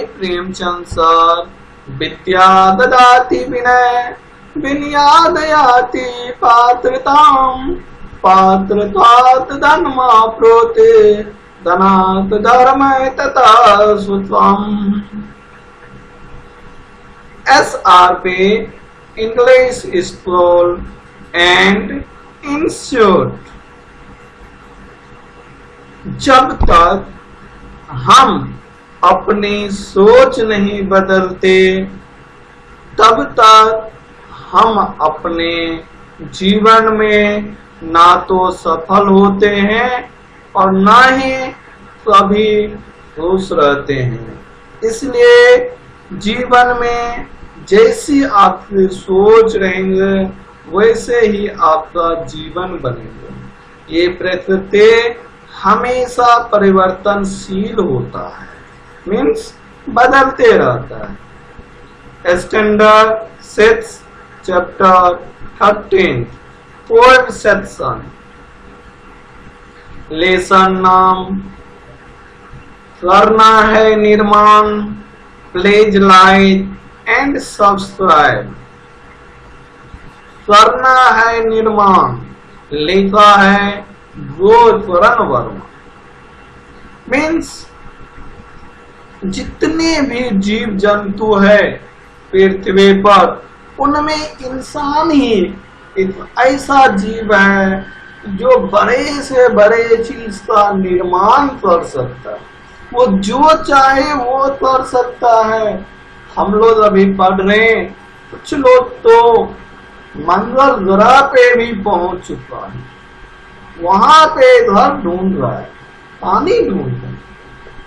Premchand sir. विद्या ददाति विनय विनयादयाति पात्रताम् पात्रत्वात् धर्मा प्रोते धनात् धर्म तथा सुत्वम्। SRP English School and Institute। जब तक हम अपनी सोच नहीं बदलते तब तक हम अपने जीवन में ना तो सफल होते हैं और ना ही कभी खुश रहते हैं। इसलिए जीवन में जैसी आपकी सोच रहेंगे वैसे ही आपका जीवन बनेगा। ये प्रकृति हमेशा परिवर्तनशील होता है, मीन्स बदलते रहता है। Standard 6 chapter 13 4th section. Lesson नाम करना है निर्माण। Please like and subscribe. करना है निर्माण लिखा है गोचरण वर्मा। मीन्स जितने भी जीव जंतु है पृथ्वी पर उनमें इंसान ही एक ऐसा जीव है जो बड़े से बड़े चीज का निर्माण कर सकता है। वो जो चाहे वो कर सकता है। हम लोग अभी पढ़ रहे हैं, कुछ लोग तो मंगल ग्रह पे भी पहुंच चुका है, वहां पे घर ढूंढ रहा है, पानी ढूंढ रहा है।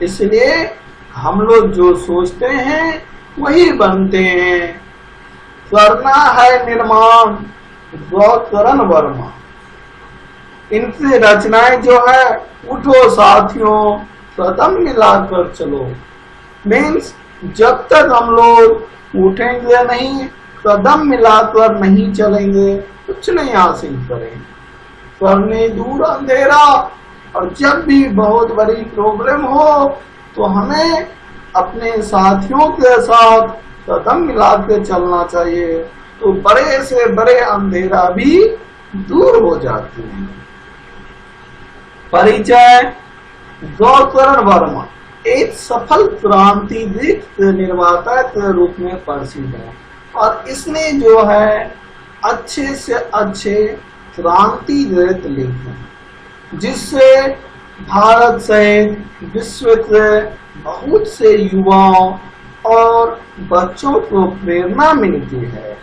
इसलिए हम लोग जो सोचते हैं वही बनते हैं। करना है निर्माण गोचरण वर्मा। इनकी रचनाएं जो है, उठो साथियों कदम मिलाकर चलो। मीन्स जब तक हम लोग उठेंगे नहीं, कदम मिलाकर नहीं चलेंगे, कुछ नहीं हासिल करेंगे। करने दूर अंधेरा। और जब भी बहुत बड़ी प्रॉब्लम हो तो हमें अपने साथियों के साथ कदम मिला के चलना चाहिए, तो बड़े से बड़े अंधेरा भी दूर हो जाते हैं। परिचय। गोचरण वर्मा एक सफल क्रांतिवीर निर्माता के रूप में प्रसिद्ध है और इसने जो है अच्छे से अच्छे क्रांति गीत लिखे हैं, जिससे भारत सहित विश्व के बहुत से युवाओं और बच्चों को प्रेरणा मिलती है।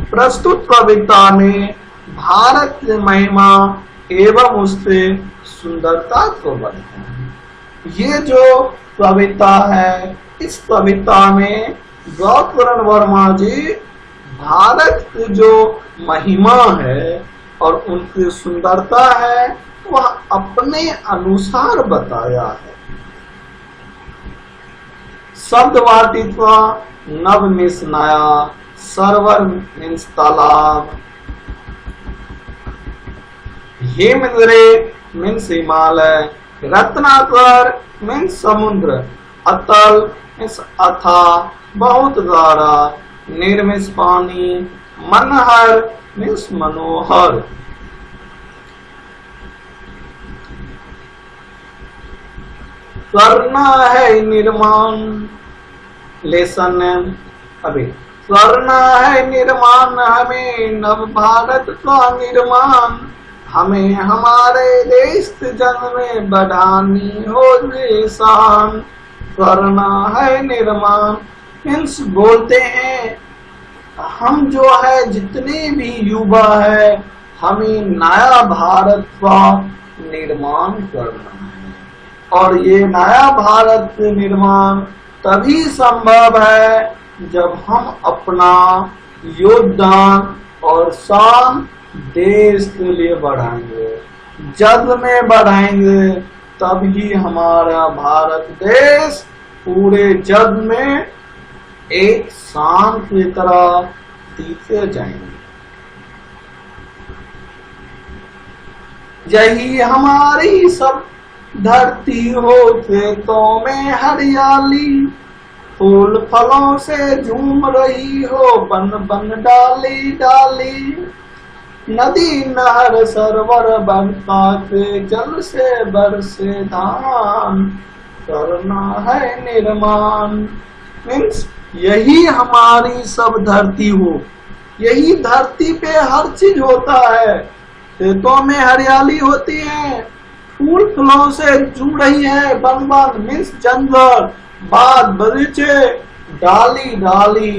प्रस्तुत कविता में भारत की महिमा एवं उससे सुंदरता को बढ़ाया है। ये जो कविता है, इस कविता में गोचरण वर्मा जी भारत की जो महिमा है और उनकी सुंदरता है वह अपने अनुसार बताया है। शब्द वाटिका नव मीन्स नया, सरोवर मीन्स तालाब, हिमगिरी मीन्स हिमालय, रत्नाकर मीन्स समुद्र, अतल मीन्स अथा बहुत गहरा, नीर मीन्स पानी, मनहर मीन्स मनोहर। करना है निर्माण। लेसन अभी करना है निर्माण हमें नव भारत का निर्माण। हमें हमारे देश जन में बढ़ानी हो निशान। करना है निर्माण मीन्स बोलते हैं हम जो है जितने भी युवा है हमें नया भारत का निर्माण करना है और ये नया भारत का निर्माण तभी संभव है जब हम अपना योगदान और शान देश के लिए बढ़ाएंगे। जग में बढ़ाएंगे तभी हमारा भारत देश पूरे जग में एक शान की तरह दिखते जाएंगे। यही हमारी सब धरती हो खेतों में हरियाली। फूल फलों से झूम रही हो बन बन डाली डाली, नदी नहर सरोवर बरखा के जल से बरसे धान, करना है निर्माण। मीन्स यही हमारी सब धरती हो, यही धरती पे हर चीज होता है। खेतों में हरियाली होती है, फूल फलों से झूम रही है वन वन मीन्स जंगल, बाग बगीचे, डाली डाली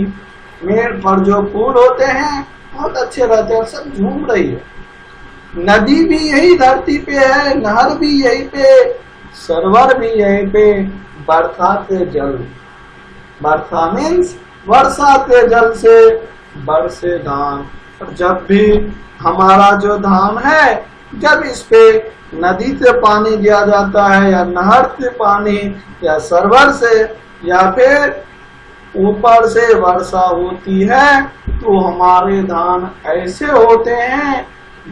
पेड़ पर जो फूल होते हैं बहुत अच्छे रहते हैं, सब झूम रही है। नदी भी यही धरती पे है, नहर भी यही पे, सरोवर भी यही पे, बरखा के जल, बरखा मीन्स वर्षा के जल से बरसे धान। और जब भी हमारा जो धान है, जब इस पे नदी से पानी दिया जाता है या नहर से पानी या सरोवर से या फिर ऊपर से वर्षा होती है, तो हमारे धान ऐसे होते हैं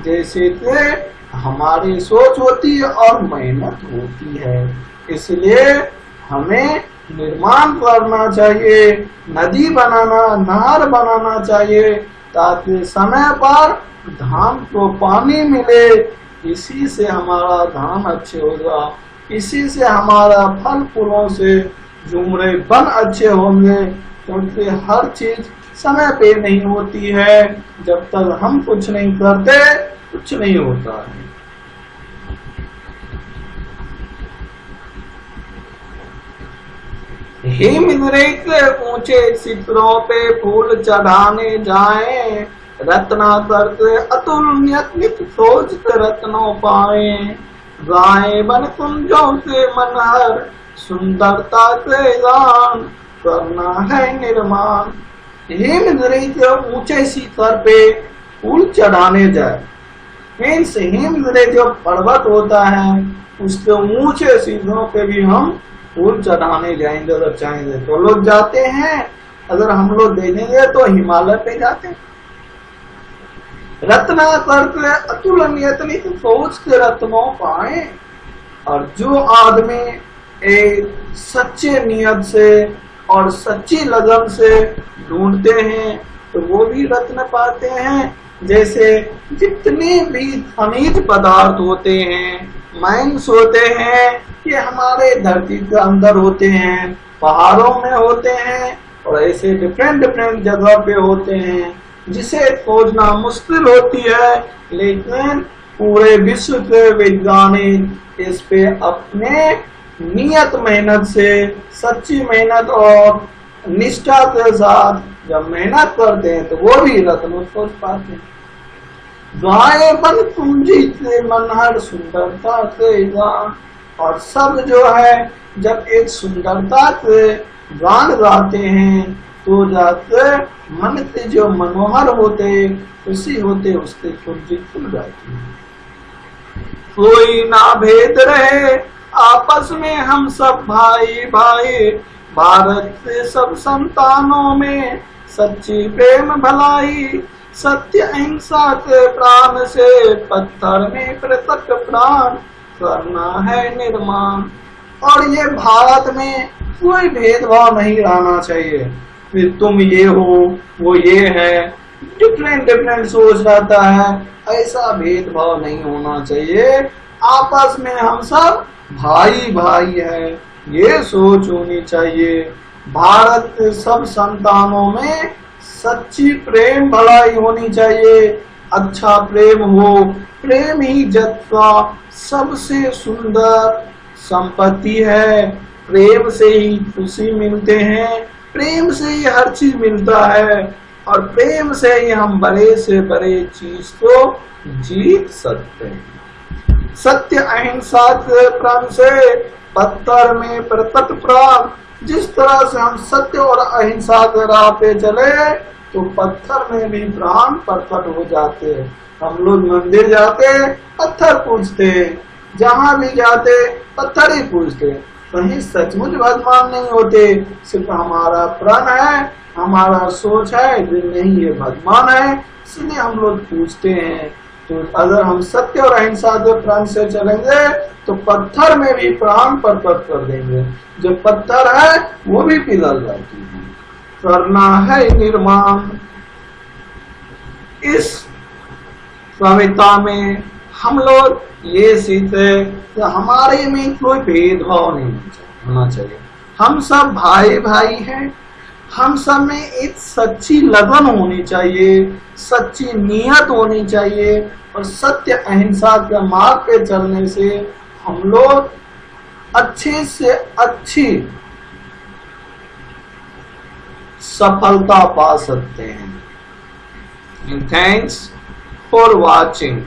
जैसे कि हमारी सोच होती है और मेहनत होती है। इसलिए हमें निर्माण करना चाहिए, नदी बनाना, नहर बनाना चाहिए, ताकि समय पर धान को पानी मिले। इसी से हमारा धान अच्छे होगा, इसी से हमारा फल फूलों से झूमरे वन अच्छे होंगे। क्योंकि हर चीज समय पे नहीं होती है, जब तक हम कुछ नहीं करते कुछ नहीं होता है। हिमनरेख ऊंचे शिखरों पे फूल चढ़ाने जाएं, रत्ना करके अतुलनीय नित सोचते रत्नों पाए, गाए बन कुंजों के मनहर सुंदरता के गान, करना है निर्माण। हिमनरेख ऊंचे शिखर पे फूल चढ़ाने जाए मीन्स हिमनरेख जो पर्वत होता है उसके ऊंचे शिखरों पे भी हम फूल चढ़ाने जाएंगे अगर चाहेंगे तो। लोग जाते हैं, अगर हम लोग देखेंगे तो हिमालय पे जाते हैं। रत्ना करके अतुलनीय सोच के रत्नों पाए। और जो आदमी एक सच्चे नियत से और सच्ची लगन से ढूंढते हैं तो वो भी रत्न पाते हैं। जैसे जितने भी खनिज पदार्थ होते हैं, माइंस होते हैं, ये हमारे धरती के अंदर होते हैं, पहाड़ों में होते हैं और ऐसे डिफरेंट डिफरेंट जगह पे होते हैं, जिसे खोजना मुश्किल होती है। लेकिन पूरे विश्व के वैज्ञानिक इस पे अपने नियत मेहनत से, सच्ची मेहनत और निष्ठा के साथ जब मेहनत करते हैं तो वो भी रत्न खोज पाते हैं। गाए बन कुंजी से मनहर सुंदरता से गान। और सब जो है जब एक सुंदरता से गान गाते हैं तो जाते मन से जो मनोहर होते, खुशी होते, उसके कुंजी खुल जाती है। कोई ना भेद रहे आपस में हम सब भाई भाई, भारत के सब संतानों में सच्ची प्रेम भलाई, सत्य अहिंसा के प्राण से पत्थर में पृथक प्राण, करना है निर्माण। और ये भारत में कोई भेदभाव नहीं रहना चाहिए, फिर तुम ये हो वो ये है, डिफरेंट डिफरेंट सोच रहता है, ऐसा भेदभाव नहीं होना चाहिए। आपस में हम सब भाई भाई है, ये सोच होनी चाहिए। भारत के सब संतानों में सच्ची प्रेम भलाई होनी चाहिए, अच्छा प्रेम हो। प्रेम ही जगत का सबसे सुंदर संपत्ति है। प्रेम से ही खुशी मिलते हैं, प्रेम से ही हर चीज मिलता है और प्रेम से ही हम बड़े से बड़े चीज को जीत सकते हैं। सत्य अहिंसा के प्रण से पत्थर में पृथक प्राण। जिस तरह से हम सत्य और अहिंसा के राह पे चले तो पत्थर में भी प्राण प्रकट हो जाते हैं। हम लोग मंदिर जाते पत्थर पूजते, जहाँ भी जाते पत्थर ही पूजते, कहीं सचमुच भगवान नहीं होते, सिर्फ हमारा प्रण है, हमारा सोच है, नहीं ये भगवान है, इसलिए हम लोग पूजते हैं। तो अगर हम सत्य और अहिंसा के प्राण से चलेंगे तो पत्थर में भी प्राण प्रकट कर देंगे। जो पत्थर है वो भी पिघल जाती है। करना है निर्माण। इस कविता में हम लोग ये सीखे कि हमारे में कोई भेदभाव नहीं होना चाहिए। हम सब भाई भाई हैं। हम सब में एक सच्ची लगन होनी चाहिए, सच्ची नियत होनी चाहिए और सत्य अहिंसा के मार्ग पे चलने से हम लोग अच्छे से अच्छी सफलता पा सकते हैं। Thanks for watching.